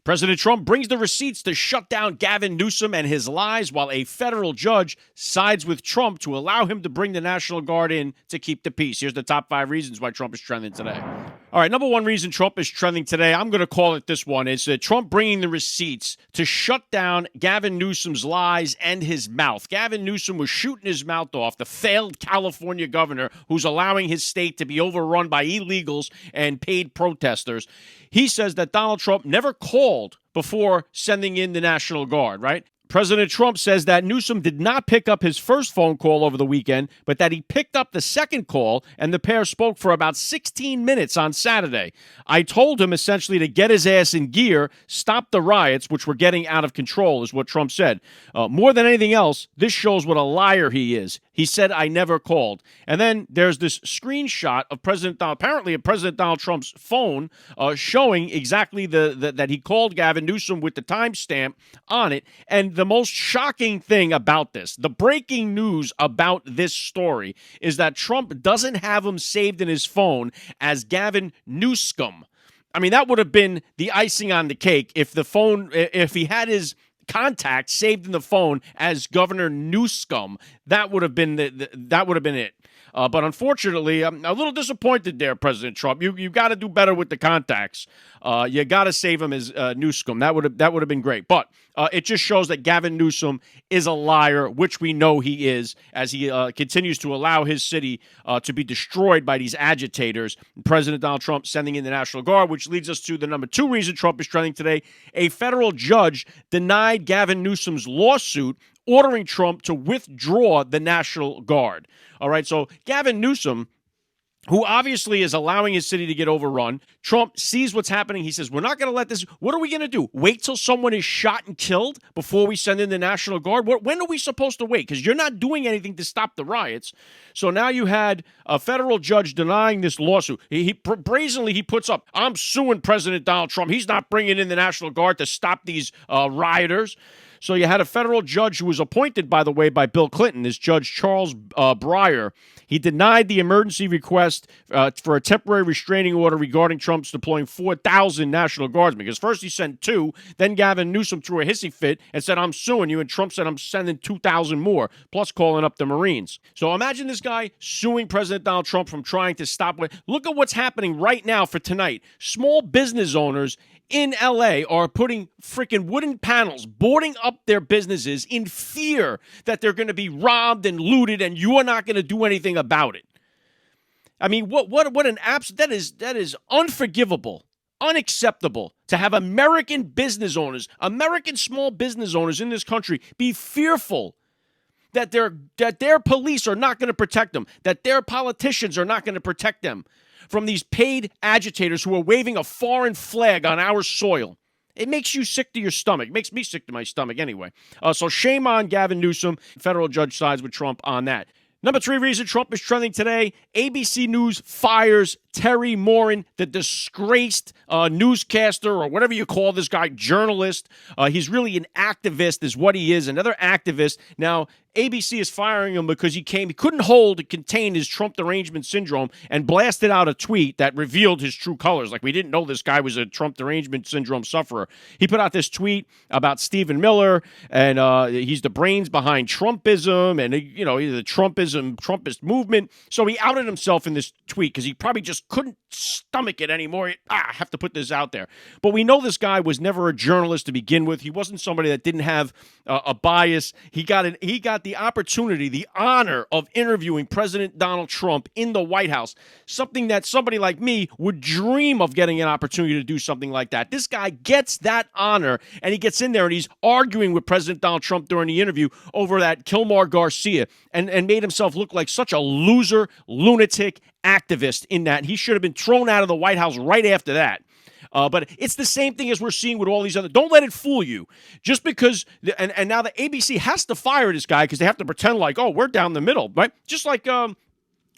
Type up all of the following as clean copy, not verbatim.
President Trump brings the receipts to shut down Gavin Newsom and his lies, while a federal judge sides with Trump to allow him to bring the National Guard in to keep the peace. Here's the top 5 reasons why Trump is trending today. All right, number 1 reason Trump is trending today, I'm going to call it this one, is Trump bringing the receipts to shut down Gavin Newsom's lies and his mouth. Gavin Newsom was shooting his mouth off, the failed California governor who's allowing his state to be overrun by illegals and paid protesters. He says that Donald Trump never called before sending in the National Guard, right? President Trump says that Newsom did not pick up his first phone call over the weekend, but that he picked up the second call, and the pair spoke for about 16 minutes on Saturday. I told him essentially to get his ass in gear, stop the riots, which were getting out of control, is what Trump said. More than anything else, this shows what a liar he is. He said, I never called. And then there's this screenshot of President Donald Trump's phone showing exactly that he called Gavin Newsom with the timestamp on it. And the most shocking thing about this, the breaking news about this story, is that Trump doesn't have him saved in his phone as Gavin Newsom. I mean, that would have been the icing on the cake if he had his contact saved in the phone as Governor Newsom. That would have been it. But unfortunately, I'm a little disappointed there, President Trump. You got to do better with the contacts. You got to save him as Newsom. That would have been great. But it just shows that Gavin Newsom is a liar, which we know he is, as he continues to allow his city to be destroyed by these agitators. President Donald Trump sending in the National Guard, which leads us to the number 2 reason Trump is trending today. A federal judge denied Gavin Newsom's lawsuit ordering Trump to withdraw the National Guard. All right, so Gavin Newsom, who obviously is allowing his city to get overrun, Trump sees what's happening. He says, we're not going to let this. What are we going to do? Wait till someone is shot and killed before we send in the National Guard? When are we supposed to wait? Because you're not doing anything to stop the riots. So now you had a federal judge denying this lawsuit. He brazenly puts up, I'm suing President Donald Trump. He's not bringing in the National Guard to stop these rioters. So you had a federal judge who was appointed, by the way, by Bill Clinton, is Judge Charles Breyer. He denied the emergency request for a temporary restraining order regarding Trump's deploying 4,000 National Guardsmen. Because first he sent 2, then Gavin Newsom threw a hissy fit and said, I'm suing you, and Trump said, I'm sending 2,000 more, plus calling up the Marines. So imagine this guy suing President Donald Trump from trying to stop. Look at what's happening right now for tonight. Small business owners in L.A. are putting freaking wooden panels, boarding up their businesses in fear that they're going to be robbed and looted, and you are not going to do anything about it. I mean, what an that is unforgivable, unacceptable to have American business owners, American small business owners in this country be fearful that their police are not going to protect them, that their politicians are not going to protect them from these paid agitators who are waving a foreign flag on our soil. It makes you sick to your stomach. It makes me sick to my stomach anyway. So shame on Gavin Newsom. Federal judge sides with Trump on that. Number 3 reason Trump is trending today, ABC News fires Terry Moran, the disgraced newscaster, or whatever you call this guy, journalist. He's really an activist is what he is, another activist. Now, ABC is firing him because he couldn't contain his Trump derangement syndrome and blasted out a tweet that revealed his true colors. Like, we didn't know this guy was a Trump derangement syndrome sufferer. He put out this tweet about Stephen Miller, and he's the brains behind Trumpism, and he's the Trumpist movement. So he outed himself in this tweet because he probably just couldn't stomach it anymore. I have to put this out there. But we know this guy was never a journalist to begin with. He wasn't somebody that didn't have a bias. He got the opportunity, the honor of interviewing President Donald Trump in the White House, something that somebody like me would dream of getting an opportunity to do something like that. This guy gets that honor, and he gets in there and he's arguing with President Donald Trump during the interview over that Kilmar Garcia and made himself look like such a loser, lunatic activist in that. He should have been thrown out of the White House right after that. But it's the same thing as we're seeing with all these other. Don't let it fool you. Just because, and now the ABC has to fire this guy because they have to pretend like, oh, we're down the middle, right? Just like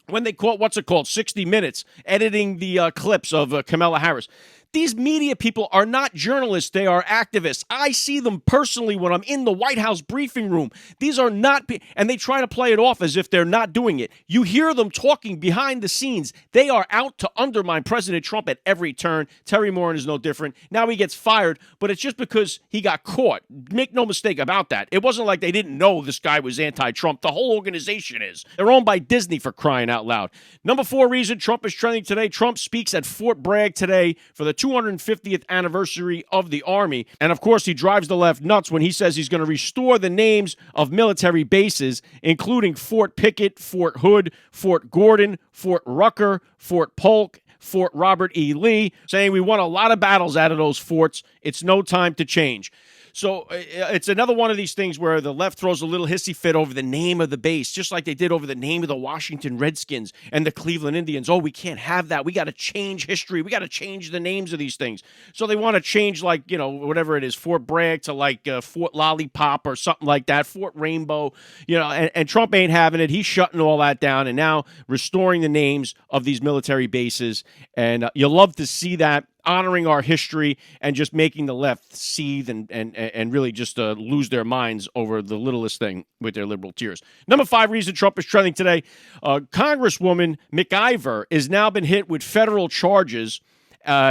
when they caught, 60 Minutes, editing the clips of Kamala Harris. These media people are not journalists. They are activists. I see them personally when I'm in the White House briefing room. These are not, and they try to play it off as if they're not doing it. You hear them talking behind the scenes. They are out to undermine President Trump at every turn. Terry Moran is no different. Now he gets fired, but it's just because he got caught. Make no mistake about that. It wasn't like they didn't know this guy was anti-Trump. The whole organization is. They're owned by Disney, for crying out loud. Number 4 reason Trump is trending today. Trump speaks at Fort Bragg today for the 250th anniversary of the Army. And of course, he drives the left nuts when he says he's going to restore the names of military bases, including Fort Pickett, Fort Hood, Fort Gordon, Fort Rucker, Fort Polk, Fort Robert E. Lee, saying we won a lot of battles out of those forts. It's no time to change. So it's another one of these things where the left throws a little hissy fit over the name of the base, just like they did over the name of the Washington Redskins and the Cleveland Indians. Oh, we can't have that. We got to change history. We got to change the names of these things. So they want to change, like, whatever it is, Fort Bragg to like Fort Lollipop or something like that, Fort Rainbow, and Trump ain't having it. He's shutting all that down and now restoring the names of these military bases. And you love to see that, honoring our history and just making the left seethe and really just lose their minds over the littlest thing with their liberal tears. Number 5 reason Trump is trending today. Congresswoman McIver has now been hit with federal charges.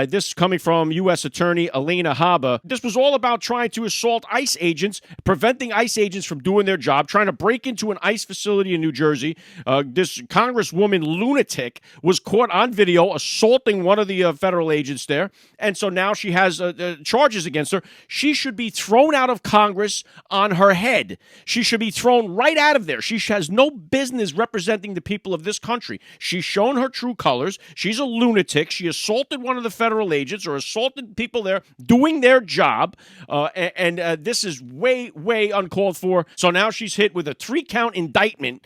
This coming from U.S. Attorney Elena Haba. This was all about trying to assault ICE agents, preventing ICE agents from doing their job, trying to break into an ICE facility in New Jersey. This Congresswoman lunatic was caught on video assaulting one of the federal agents there, and so now she has charges against her. She should be thrown out of Congress on her head. She should be thrown right out of there. She has no business representing the people of this country. She's shown her true colors. She's a lunatic. She assaulted one of the federal agents or assaulted people there doing their job, and this is way, way uncalled for. So now she's hit with a 3-count indictment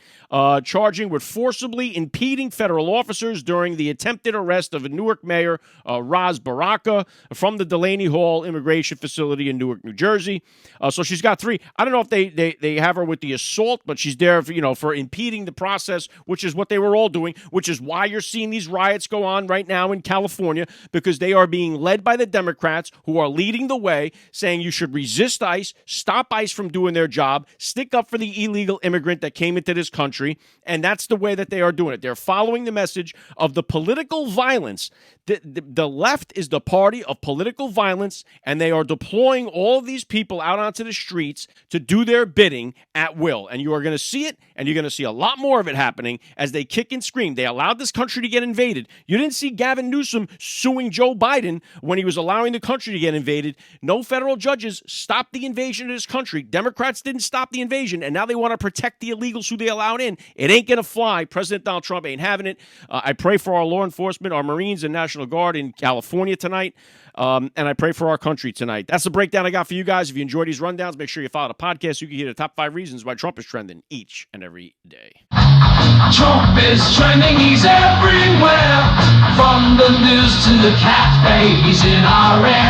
charging with forcibly impeding federal officers during the attempted arrest of a Newark mayor, Ras Baraka, from the Delaney Hall immigration facility in Newark, New Jersey. So she's got 3. I don't know if they have her with the assault, but she's there for impeding the process, which is what they were all doing, which is why you're seeing these riots go on right now in California, because they are being led by the Democrats, who are leading the way, saying you should resist ICE, stop ICE from doing their job, stick up for the illegal immigrant that came into this country, and that's the way that they are doing it. They're following the message of the political violence. The left is the party of political violence, and they are deploying all of these people out onto the streets to do their bidding at will. And you are going to see it, and you're going to see a lot more of it happening as they kick and scream. They allowed this country to get invaded. You didn't see Gavin Newsom suing Joe Biden when he was allowing the country to get invaded. No federal judges stopped the invasion of this country. Democrats didn't stop the invasion, and now they want to protect the illegals who they allowed in. It ain't going to fly. President Donald Trump ain't having it. I pray for our law enforcement, our Marines and National Guard in California tonight, and I pray for our country tonight. That's the breakdown I got for you guys. If you enjoy these rundowns, make sure you follow the podcast so you can hear the top 5 reasons why Trump is trending each and every day. Trump is trending, he's everywhere. From the news to the cat babies in our air.